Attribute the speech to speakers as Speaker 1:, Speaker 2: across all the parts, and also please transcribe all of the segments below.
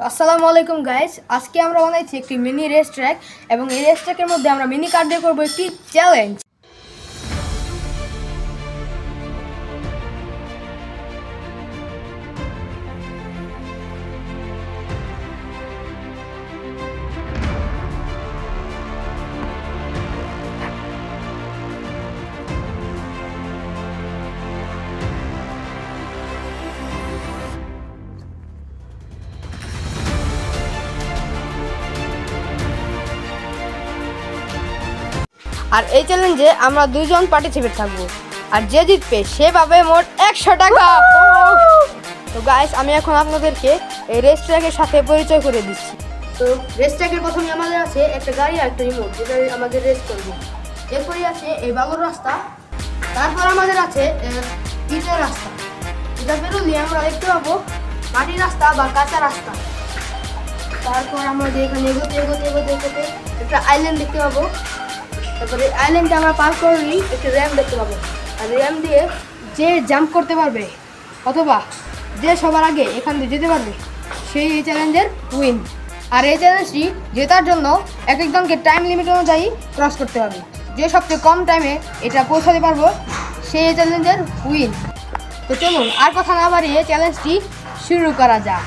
Speaker 1: আসসালামু আলাইকুম গাইস, আজকে আমরা বানাইছি একটি মিনি রেস ট্র্যাক এবং এই রেস ট্র্যাকের মধ্যে আমরা মিনি কার দিয়ে করবো একটি চ্যালেঞ্জ। আর এই চ্যালেঞ্জে আমরা দুজন পার্টিসিপেট থাকবো, আর যে জিতবে সে পাবে মোট 100 টাকা। তো গাইস, আমি এখন আপনাদেরকে এই রেস ট্র্যাকের সাথে পরিচয় করে দিচ্ছি। তো রেস ট্র্যাকের প্রথমে আমাদের আছে একটা গাড়ি আর একটা রিমোট, যেটা আমাদের রেস করবো। এরপরে আছে এই বালুর রাস্তা, তারপর আমাদের আছে ইটের রাস্তা। এটা বেরোলে আমরা দেখতে পাবো মাটির রাস্তা বা কাঁচা রাস্তা। তারপর আমাদের এখানে এগোতে এগোতে এগোতে এগোতে একটা আইল্যান্ড দেখতে পাবো। তারপরে আইল্যান্ডে আমরা পার করলেই একটা র্যাম্প দেখতে পাবো, আর র্যাম্প দিয়ে যে জাম্প করতে পারবে অথবা যে সবার আগে এখান দিয়ে যেতে পারবে সেই এই চ্যালেঞ্জের উইন। আর এই চ্যালেঞ্জটি জেতার জন্য এক একজনকে টাইম লিমিট অনুযায়ী ক্রস করতে হবে। যে সবচেয়ে কম টাইমে এটা পৌঁছাতে পারবো সেই এই চ্যালেঞ্জের উইন। তো চলুন আর কথা না বাড়িয়ে চ্যালেঞ্জটি শুরু করা যাক।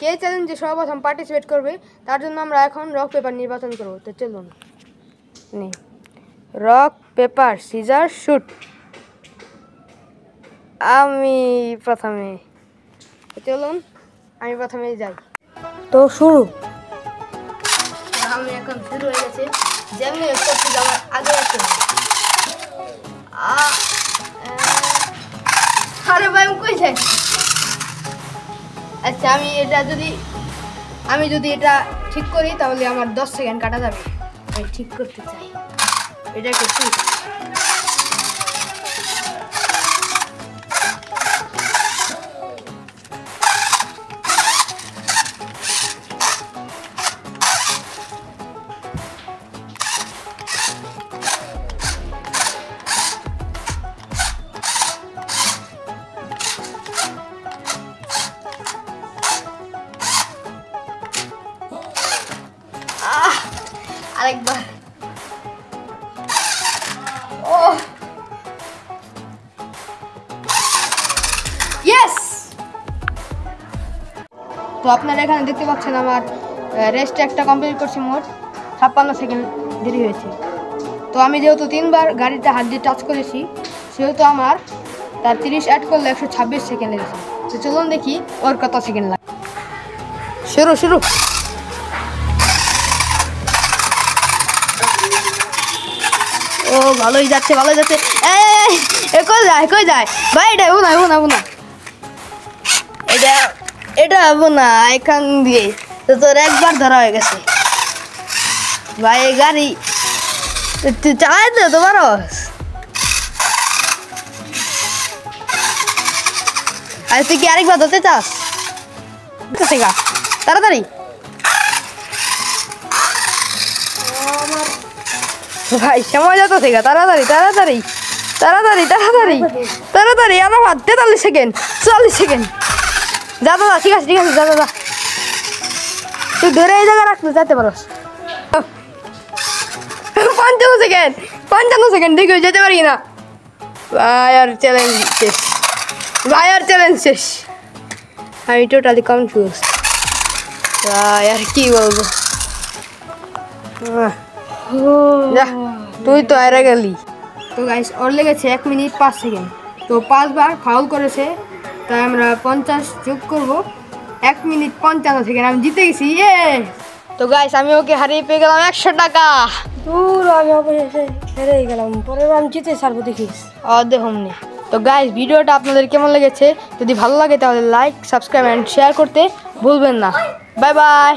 Speaker 1: কে চ্যালেঞ্জে সর্বপ্রথম পার্টিসিপেট করবে তার জন্য আমরা এখন রক পেপার নির্বাচন করবো। তো চলুন, রক পেপার সিজার শুট। আমি প্রথমে, চলুন আমি প্রথমে যাই। তো শুরু। আমি এখন শুরু হয়ে গেছে, যেমনি করছি আমার আগে আছে। আরে ভাই আমি কই যাই? আচ্ছা, আমি যদি এটা ঠিক করি তাহলে আমার 10 সেকেন্ড কাটা যাবে। আমি ঠিক করতে চাই এটা করছি। আরেকবার। ও ইয়েস। তো আপনারা এখানে দেখতে পাচ্ছেন আমার রেস ট্র্যাকটা কমপ্লিট করছি, মোট 56 সেকেন্ড দেরি হয়েছে। তো আমি যেহেতু 3বার গাড়িটা হাত দিয়ে টাচ করেছি, সেহেতু আমার তার 30 অ্যাড করলে 126 সেকেন্ড লেগেছে। তো চলুন দেখি ওর কত সেকেন্ড লাগে। শুরু। ও ভালোই যাচ্ছে। কই যায় ভাই? এটা না এটা হবো না এখান দিয়ে। তো তোর একবার ধরা হয়ে গেছে ভাই। এই গাড়ি চালাই তো পারো? আর তুই কি আরেকবার ধরতে চাস? তাড়াতাড়ি ভাই, সময় যত থেকে তাড়াতাড়ি। আমার 43 সেকেন্ড, 40 সেকেন্ড। যা দাদা, ঠিক আছে যা। তুই ধরে এই জায়গায় রাখতে যেতে পারস। 55 সেকেন্ড দেখি যেতে পারি না ভাই। আর চ্যালেঞ্জ শেষ। আমি টোটালি কনফিউজ ভাই, আর কি বলবো। যা, তুই তো আরে গেলি। তো গাইস, ওর লেগেছে 1 মিনিট 5 সেকেন্ড। তো 5বার ফাউল করেছে, তাই আমরা 50 যোগ করবো। 1 মিনিট 55 সেকেন্ড। আমি জিতে গেছি। তো গাইস, আমি ওকে হারিয়ে পেয়ে গেলাম 100 টাকা।
Speaker 2: দূর, আমি অবশেষে হেরে গেলাম। পরের আমি জিতে ছাড়বো, দেখিস।
Speaker 1: দেখুন। তো গাইস, ভিডিওটা আপনাদের কেমন লেগেছে? যদি ভালো লাগে তাহলে লাইক, সাবস্ক্রাইব অ্যান্ড শেয়ার করতে ভুলবেন না। Bye bye.